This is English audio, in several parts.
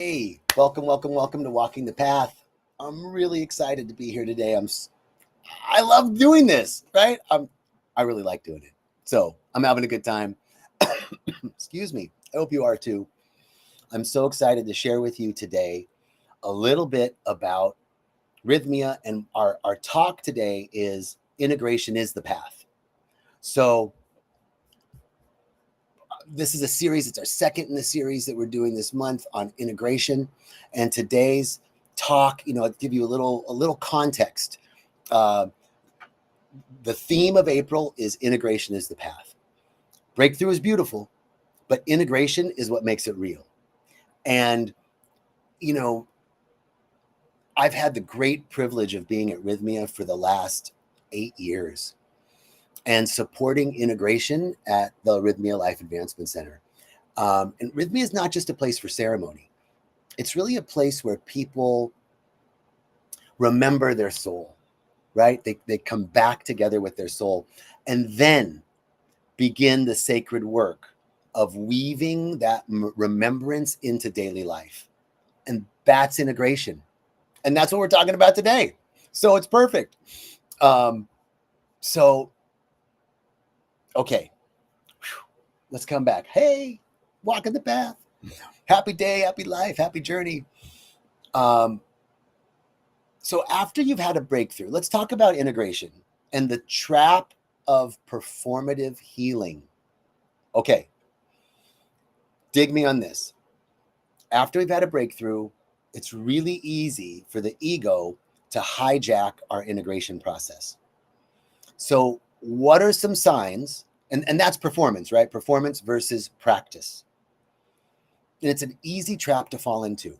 Hey, welcome to Walking the Path. I'm really excited to be here today. I love doing this, right? I really like doing it. So I'm having a good time. Excuse me. I hope you are too. I'm so excited to share with you today a little bit about rythmia, and our talk today is integration is the path. So this is a series. It's our second in the series that we're doing this month on integration. And today's talk, I'll give you a little context. Uh, the theme of April is integration is the path. Breakthrough is beautiful, but integration is what makes it real. And, you know, I've had the great privilege of being at Rythmia for the last 8 years and supporting integration at the Rythmia Life Advancement Center. And Rythmia is not just a place for ceremony. It's really a place where people remember their soul, right? They come back together with their soul and then begin the sacred work of weaving that remembrance into daily life. And that's integration. And that's what we're talking about today. So it's perfect. Okay, let's come back. Hey, walking the path. Happy day, happy life, happy journey. So after you've had a breakthrough, let's talk about integration and the trap of performative healing. Okay, dig me on this. After we've had a breakthrough, it's really easy for the ego to hijack our integration process. So what are some signs? And that's performance, right? Performance versus practice. And it's an easy trap to fall into.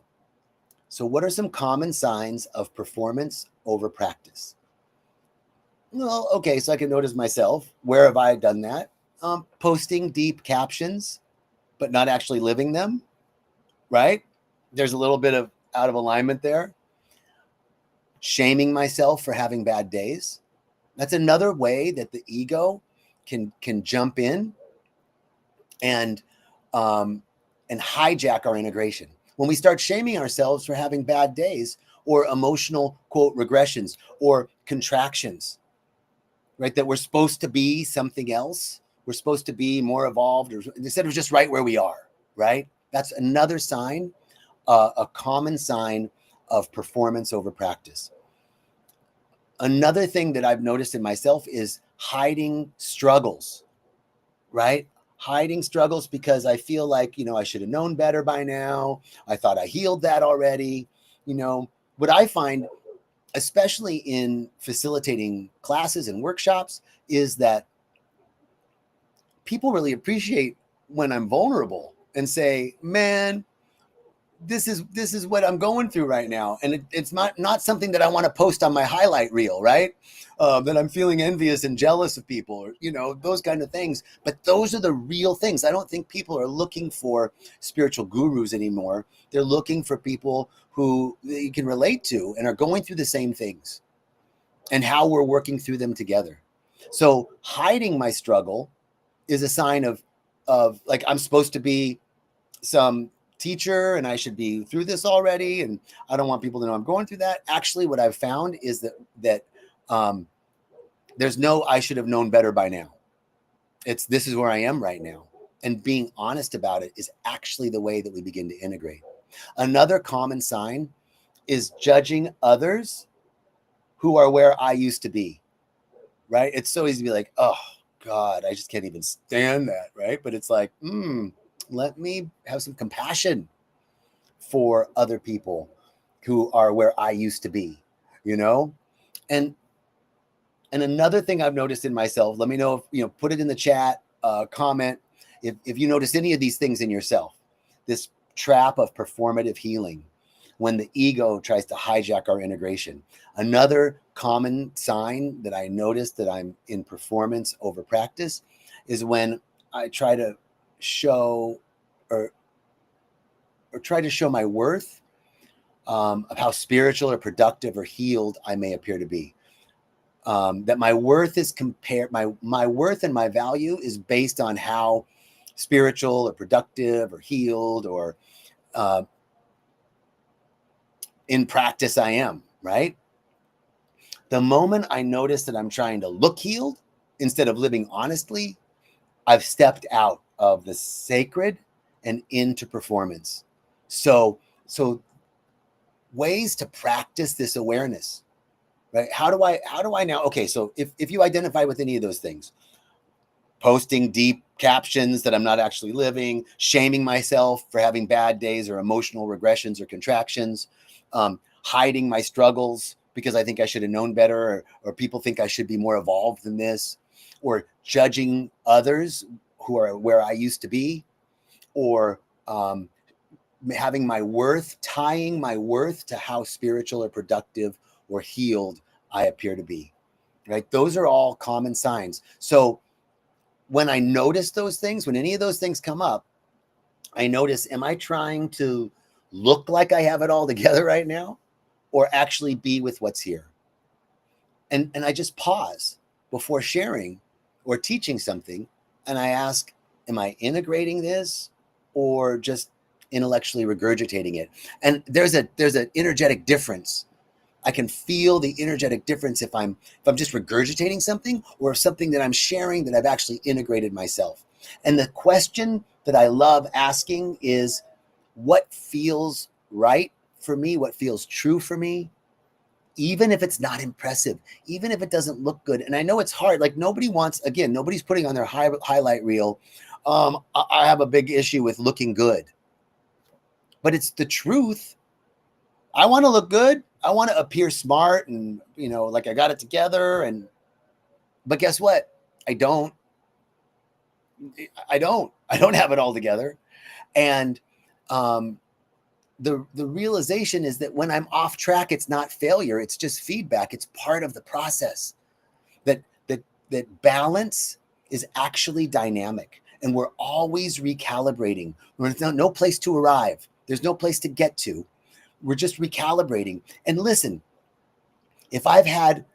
So what are some common signs of performance over practice? Well, okay, so I can notice myself. Where have I done that? Posting deep captions, but not actually living them, right? There's a little bit of out of alignment there. Shaming myself for having bad days. That's another way that the ego can jump in and hijack our integration. When we start shaming ourselves for having bad days or emotional, quote, regressions or contractions, right? That we're supposed to be something else. We're supposed to be more evolved, or instead of just right where we are, right? That's another sign, a common sign of performance over practice. Another thing that I've noticed in myself is hiding struggles, right? Hiding struggles because I feel like, I should have known better by now. I thought I healed that already. What I find, especially in facilitating classes and workshops, is that people really appreciate when I'm vulnerable and say, man, this is what I'm going through right now. And it's not something that I want to post on my highlight reel, right? That I'm feeling envious and jealous of people, or, those kind of things. But those are the real things. I don't think people are looking for spiritual gurus anymore. They're looking for people who you can relate to and are going through the same things and how we're working through them together. So hiding my struggle is a sign of like, I'm supposed to be some teacher and I should be through this already, and I don't want people to know I'm going through that. Actually, what I've found is that there's no I should have known better by now. It's this is where I am right now, and being honest about it is actually the way that we begin to integrate. Another common sign is judging others who are where I used to be, right? It's so easy to be like, oh God, I just can't even stand that, right? But it's like, let me have some compassion for other people who are where I used to be, And another thing I've noticed in myself, let me know if, put it in the chat, comment, if you notice any of these things in yourself, this trap of performative healing, when the ego tries to hijack our integration. Another common sign that I notice that I'm in performance over practice is when I try to show or try to show my worth of how spiritual or productive or healed I may appear to be. That my worth is my worth and my value is based on how spiritual or productive or healed or in practice I am, right? The moment I notice that I'm trying to look healed instead of living honestly, I've stepped out of the sacred and into performance. So ways to practice this awareness, right? How do I now? Okay, so if you identify with any of those things, posting deep captions that I'm not actually living, shaming myself for having bad days or emotional regressions or contractions, hiding my struggles because I think I should have known better, or people think I should be more evolved than this, or judging others who are where I used to be, or having my worth, tying my worth to how spiritual or productive or healed I appear to be, right? Those are all common signs. So when I notice those things, when any of those things come up, I notice, am I trying to look like I have it all together right now, or actually be with what's here? And I just pause before sharing or teaching something, and I ask, am I integrating this or just intellectually regurgitating it? And there's an energetic difference. I can feel the energetic difference if I'm just regurgitating something, or if something that I'm sharing that I've actually integrated myself. And the question that I love asking is, what feels right for me? What feels true for me? Even if it's not impressive, even if it doesn't look good. And I know it's hard. Like nobody's putting on their highlight reel. I have a big issue with looking good, but it's the truth. I want to look good. I want to appear smart and, like I got it together. But guess what? I don't have it all together. And, the realization is that when I'm off track, it's not failure. It's just feedback. It's part of the process. That balance is actually dynamic, and we're always recalibrating. There's no place to arrive. There's no place to get to. We're just recalibrating. And listen, if I've had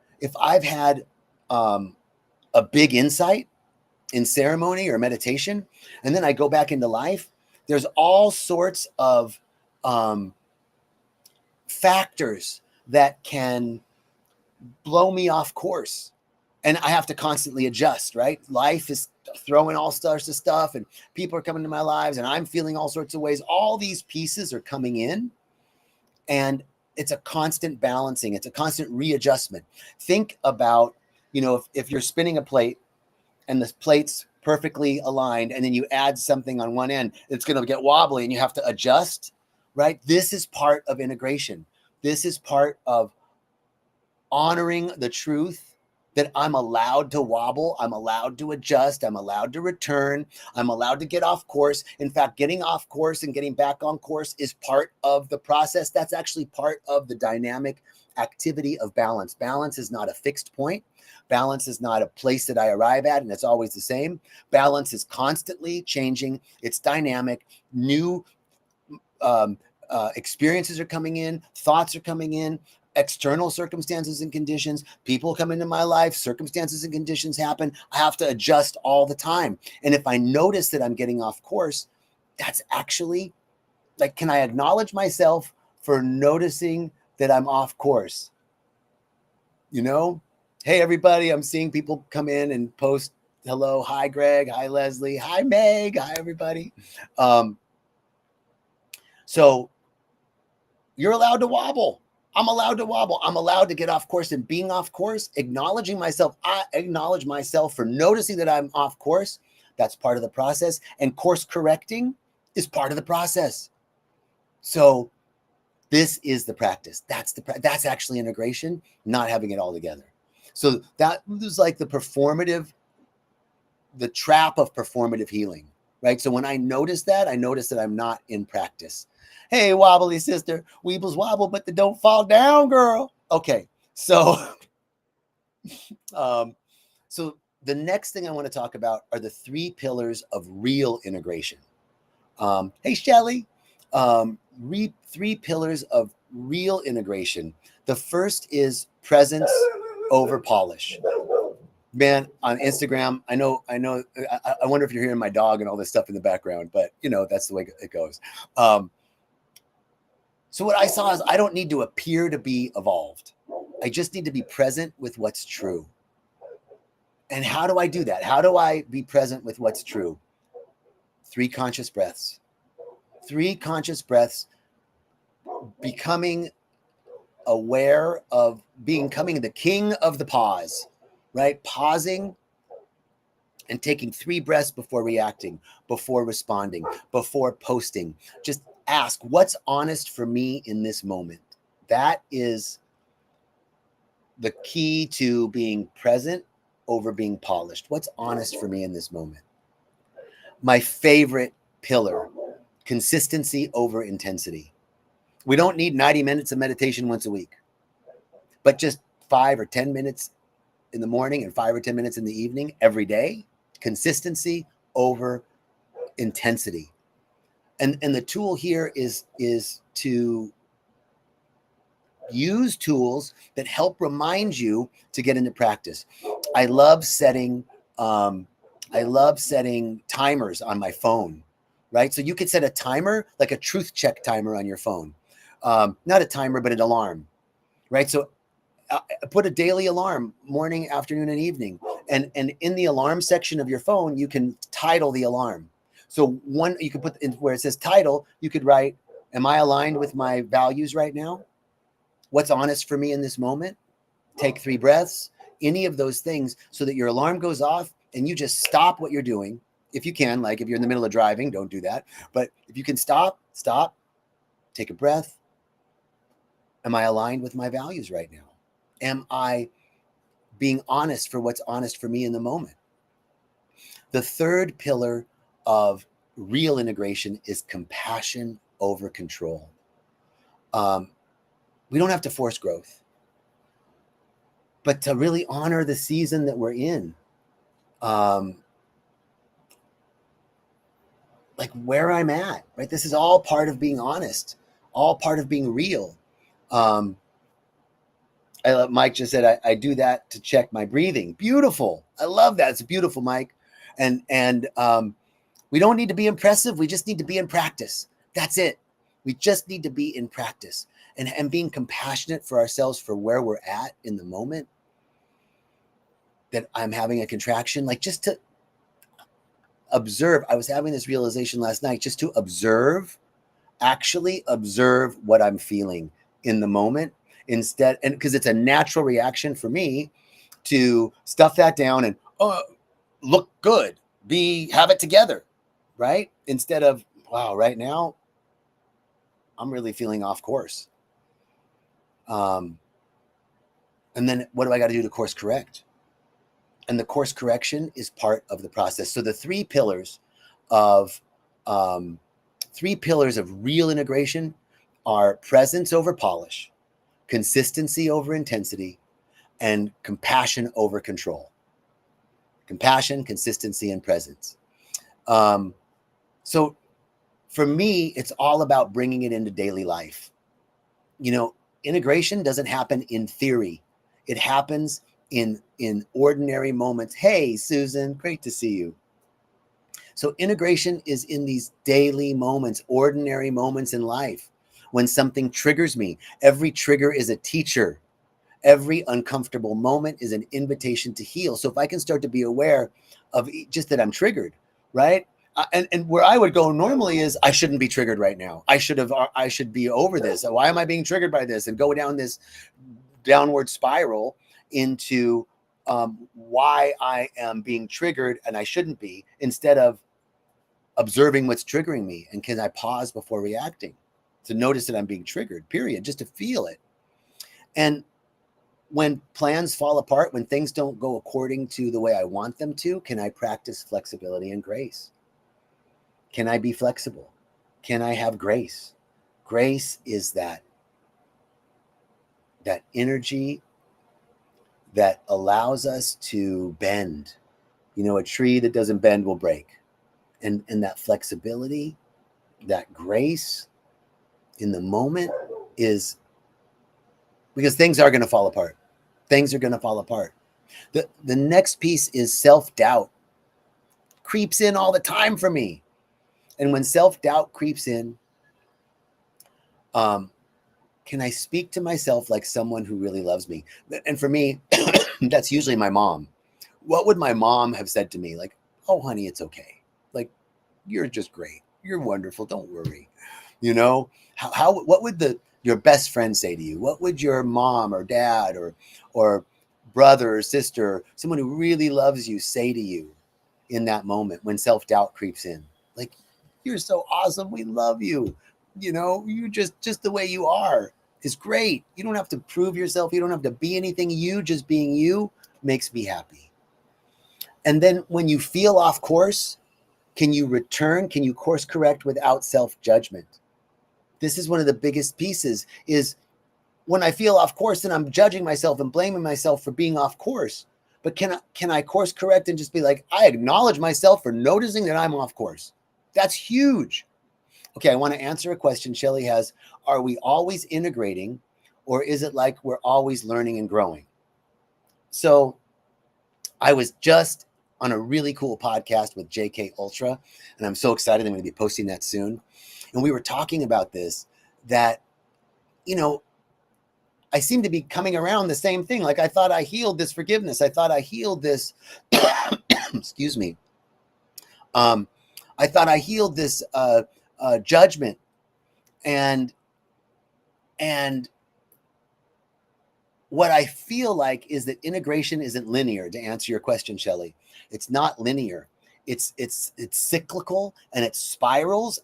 a big insight in ceremony or meditation, and then I go back into life, there's all sorts of factors that can blow me off course, and I have to constantly adjust, right? Life is throwing all sorts of stuff, and people are coming to my lives, and I'm feeling all sorts of ways. All these pieces are coming in, and it's a constant balancing. It's a constant readjustment. Think about, if you're spinning a plate and the plate's perfectly aligned, and then you add something on one end, it's going to get wobbly and you have to adjust, right? This is part of integration. This is part of honoring the truth that I'm allowed to wobble, I'm allowed to adjust, I'm allowed to return, I'm allowed to get off course. In fact, getting off course and getting back on course is part of the process. That's actually part of the dynamic activity of balance. Balance is not a fixed point. Balance is not a place that I arrive at and it's always the same. Balance is constantly changing. It's dynamic. New experiences are coming in, thoughts are coming in, external circumstances and conditions, people come into my life, circumstances and conditions happen. I have to adjust all the time. And if I notice that I'm getting off course, that's actually like, can I acknowledge myself for noticing that I'm off course? Hey, everybody, I'm seeing people come in and post, hello, hi, Greg, hi, Leslie, hi, Meg, hi, everybody. So you're allowed to wobble. I'm allowed to wobble. I'm allowed to get off course, and being off course, acknowledging myself. I acknowledge myself for noticing that I'm off course. That's part of the process. And course correcting is part of the process. So this is the practice. That's actually integration, not having it all together. So that was like the trap of performative healing, right? So when I notice that I'm not in practice. Hey, wobbly sister, weebles wobble, but they don't fall down, girl. Okay, so so the next thing I want to talk about are the 3 pillars of real integration. Hey, Shelly, 3 pillars of real integration. The first is presence over polish. Man, on Instagram, I know. I wonder if you're hearing my dog and all this stuff in the background, but that's the way it goes. So what I saw is I don't need to appear to be evolved. I just need to be present with what's true. And how do I do that? How do I be present with what's true? 3 conscious breaths. 3 conscious breaths, becoming aware of becoming the king of the pause, right? Pausing and taking 3 breaths before reacting, before responding, before posting. Just ask, what's honest for me in this moment? That is the key to being present over being polished. What's honest for me in this moment? My favorite pillar, consistency over intensity. We don't need 90 minutes of meditation once a week, but just 5 or 10 minutes in the morning and 5 or 10 minutes in the evening every day. Consistency over intensity. And the tool here is to use tools that help remind you to get into practice. I love setting timers on my phone, right? So you could set a timer, like a truth check timer on your phone. Not a timer, but an alarm, right? So put a daily alarm, morning, afternoon, and evening. And in the alarm section of your phone, you can title the alarm. So you could put in where it says title, you could write, am I aligned with my values right now? What's honest for me in this moment? Take 3 breaths, any of those things, so that your alarm goes off and you just stop what you're doing. If you can, like if you're in the middle of driving, don't do that. But if you can stop, take a breath. Am I aligned with my values right now? Am I being honest for what's honest for me in the moment? The third pillar of real integration is compassion over control. We don't have to force growth, but to really honor the season that we're in. Like where I'm at, right? This is all part of being honest, all part of being real. Mike just said, I do that to check my breathing. Beautiful. I love that. It's beautiful, Mike. And we don't need to be impressive. We just need to be in practice. That's it. We just need to be in practice and being compassionate for ourselves for where we're at in the moment that I'm having a contraction, like just to observe. I was having this realization last night, just to actually observe what I'm feeling in the moment instead. And because it's a natural reaction for me to stuff that down and look good, have it together, right? Instead of, wow, right now I'm really feeling off course. And then what do I got to do to course correct? And the course correction is part of the process. So the 3 pillars of real integration are presence over polish, consistency over intensity, and compassion over control. Compassion, consistency, and presence. So for me, it's all about bringing it into daily life. Integration doesn't happen in theory. It happens in ordinary moments. Hey, Susan, great to see you. So integration is in these daily moments, ordinary moments in life. When something triggers me, every trigger is a teacher. Every uncomfortable moment is an invitation to heal. So if I can start to be aware of just that I'm triggered, right? And where I would go normally is I shouldn't be triggered right now. I should be over this. Why am I being triggered by this? And go down this downward spiral into why I am being triggered and I shouldn't be, instead of observing what's triggering me. And can I pause before reacting to notice that I'm being triggered, period, just to feel it. And when plans fall apart, when things don't go according to the way I want them to, can I practice flexibility and grace? Can I be flexible? Can I have grace? Grace is that energy that allows us to bend. A tree that doesn't bend will break. And that flexibility, that grace in the moment is because things are going to fall apart. Things are going to fall apart. The next piece is self-doubt. Creeps in all the time for me. And when self-doubt creeps in, can I speak to myself like someone who really loves me? And for me, that's usually my mom. What would my mom have said to me? Like, oh, honey, it's okay. Like, you're just great. You're wonderful. Don't worry. You know, what would your best friend say to you? What would your mom or dad or brother or sister, someone who really loves you, say to you in that moment when self-doubt creeps in? Like, you're so awesome. We love you. You know, you just the way you are is great. You don't have to prove yourself. You don't have to be anything. You just being you makes me happy. And then when you feel off course, can you return? Can you course correct without self-judgment? This is one of the biggest pieces, is when I feel off course, then I'm judging myself and blaming myself for being off course. But can I course correct and just be like, I acknowledge myself for noticing that I'm off course? That's huge. Okay, I want to answer a question Shelly has. Are we always integrating, or is it like we're always learning and growing? So I was just on a really cool podcast with JK Ultra, and I'm so excited. I'm going to be posting that soon. And we were talking about this, that, you know, I seem to be coming around the same thing. Like, I thought I healed this forgiveness. I thought I healed this, excuse me. I thought I healed this judgment. And what I feel like is that integration isn't linear, to answer your question, Shelly. It's not linear. It's cyclical, and it spirals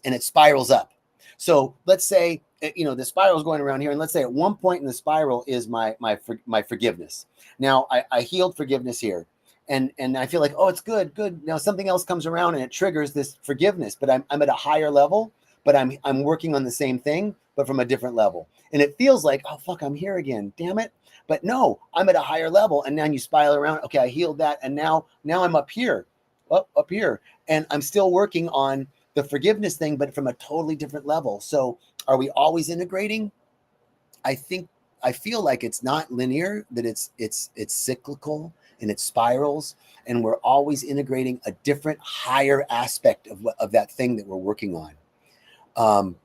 up. So let's say, you know, the spiral is going around here, and let's say at one point in the spiral is my forgiveness. Now I healed forgiveness here, and I feel like, oh, it's good. Now something else comes around and it triggers this forgiveness, but I'm at a higher level, but I'm working on the same thing, but from a different level, and it feels like, oh fuck, I'm here again, damn it. But no, I'm at a higher level, and now you spiral around. Okay, I healed that, and now I'm up here, up here, and I'm still working on the forgiveness thing, but from a totally different level. So are we always integrating? I feel like it's not linear, that it's cyclical, and it spirals, and we're always integrating a different, higher aspect of that thing that we're working on.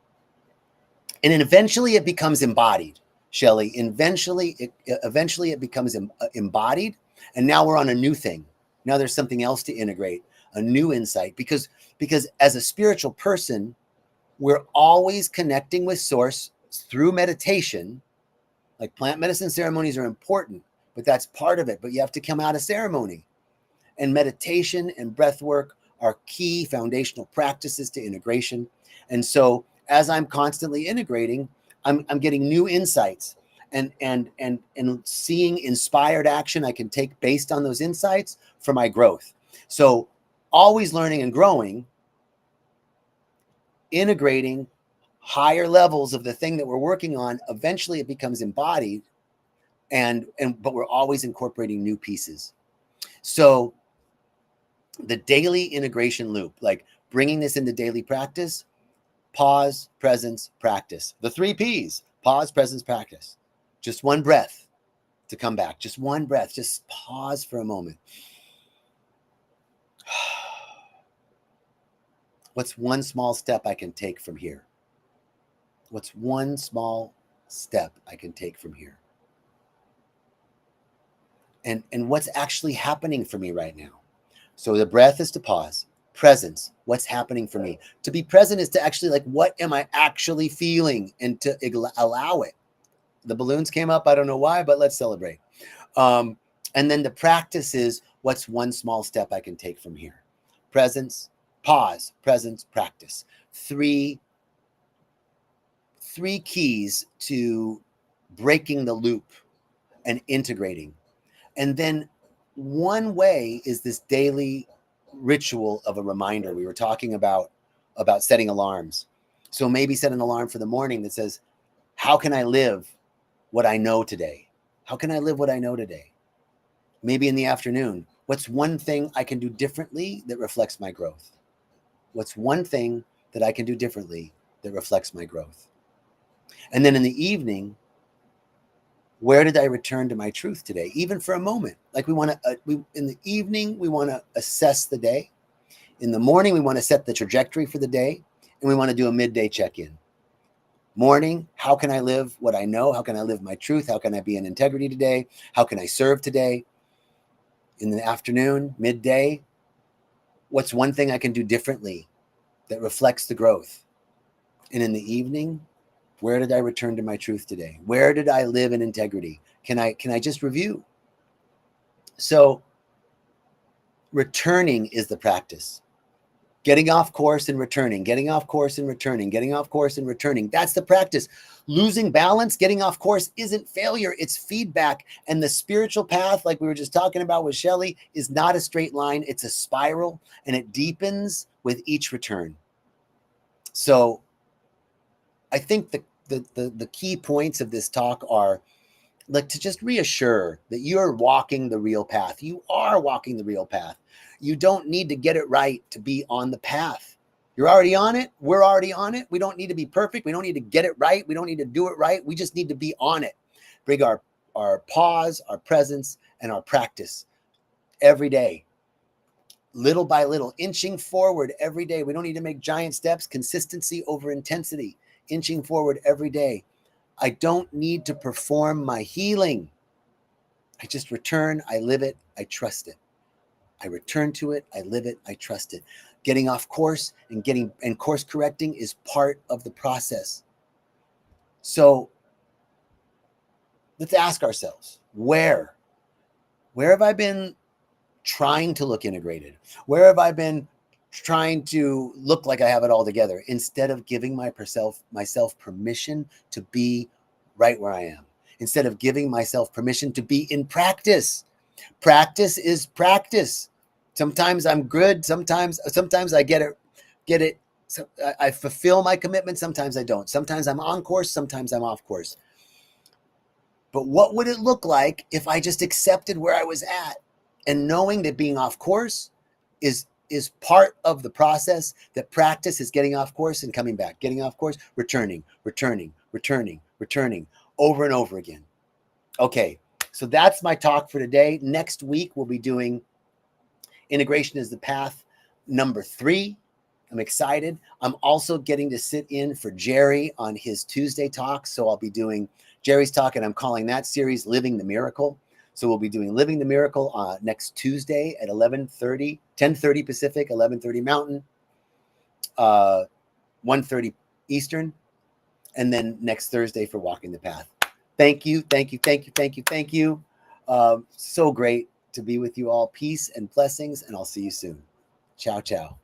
And then eventually it becomes embodied, Shelly. Eventually it becomes embodied, and now we're on a new thing. Now there's something else to integrate, a new insight, because as a spiritual person, we're always connecting with source through meditation. Like, plant medicine ceremonies are important, but that's part of it. But you have to come out of ceremony. And meditation and breath work are key foundational practices to integration. And so as I'm constantly integrating, I'm getting new insights, and seeing inspired action I can take based on those insights for my growth. So always learning and growing, integrating higher levels of the thing that we're working on. Eventually it becomes embodied, but we're always incorporating new pieces. So the daily integration loop, like bringing this into daily practice: pause, presence, practice. The 3 P's: pause, presence, practice. Just one breath to come back. Just one breath. Just pause for a moment. What's one small step I can take from here? What's one small step I can take from here? And what's actually happening for me right now? So the breath is to pause. Presence, what's happening for me? To be present is to actually, like, what am I actually feeling, and to allow it. The balloons came up. I don't know why, but let's celebrate. And then the practice is, what's one small step I can take from here? Presence, pause, presence, practice. Three keys to breaking the loop and integrating. And then one way is this daily ritual of a reminder. We were talking about setting alarms. So maybe set an alarm for the morning that says, how can I live what I know today? How can I live what I know today? Maybe in the afternoon, what's one thing I can do differently that reflects my growth? What's one thing that I can do differently that reflects my growth? And then in the evening, where did I return to my truth today? Even for a moment. Like, we want to, in the evening, we want to assess the day. In the morning, we want to set the trajectory for the day, and we want to do a midday check-in. Morning, how can I live what I know? How can I live my truth? How can I be in integrity today? How can I serve today? In the afternoon, midday, what's one thing I can do differently that reflects the growth? And in the evening, where did I return to my truth today? Where did I live in integrity? Can I just review? So returning is the practice. Getting off course and returning, getting off course and returning, getting off course and returning. That's the practice. Losing balance, getting off course isn't failure, it's feedback. And the spiritual path, like we were just talking about with Shelley, is not a straight line, it's a spiral, and it deepens with each return. So I think the key points of this talk are like to just reassure that you're walking the real path. You are walking the real path. You don't need to get it right to be on the path. You're already on it. We're already on it. We don't need to be perfect. We don't need to get it right. We don't need to do it right. We just need to be on it. Bring our pause, our presence, and our practice every day, little by little, inching forward every day. We don't need to make giant steps. Consistency over intensity, inching forward every day. I don't need to perform my healing. I just return, I live it, I trust it. I return to it, I live it, I trust it. Getting off course and course correcting is part of the process. So let's ask ourselves, where have I been trying to look integrated? Where have I been trying to look like I have it all together instead of giving myself permission to be right where I am? Instead of giving myself permission to be in practice. Practice is practice. Sometimes I'm good. Sometimes I get it. So I fulfill my commitment. Sometimes I don't. Sometimes I'm on course. Sometimes I'm off course. But what would it look like if I just accepted where I was at and knowing that being off course is part of the process, that practice is getting off course and coming back, getting off course, returning, over and over again. Okay, so that's my talk for today. Next week, we'll be doing Integration is the Path number 3. I'm excited. I'm also getting to sit in for Jerry on his Tuesday talk. So I'll be doing Jerry's talk, and I'm calling that series Living the Miracle. So we'll be doing Living the Miracle next Tuesday at 11:30, 10:30 Pacific, 11:30 Mountain, 1:30 Eastern, and then next Thursday for Walking the Path. Thank you. So great to be with you all. Peace and blessings, and I'll see you soon. Ciao, ciao.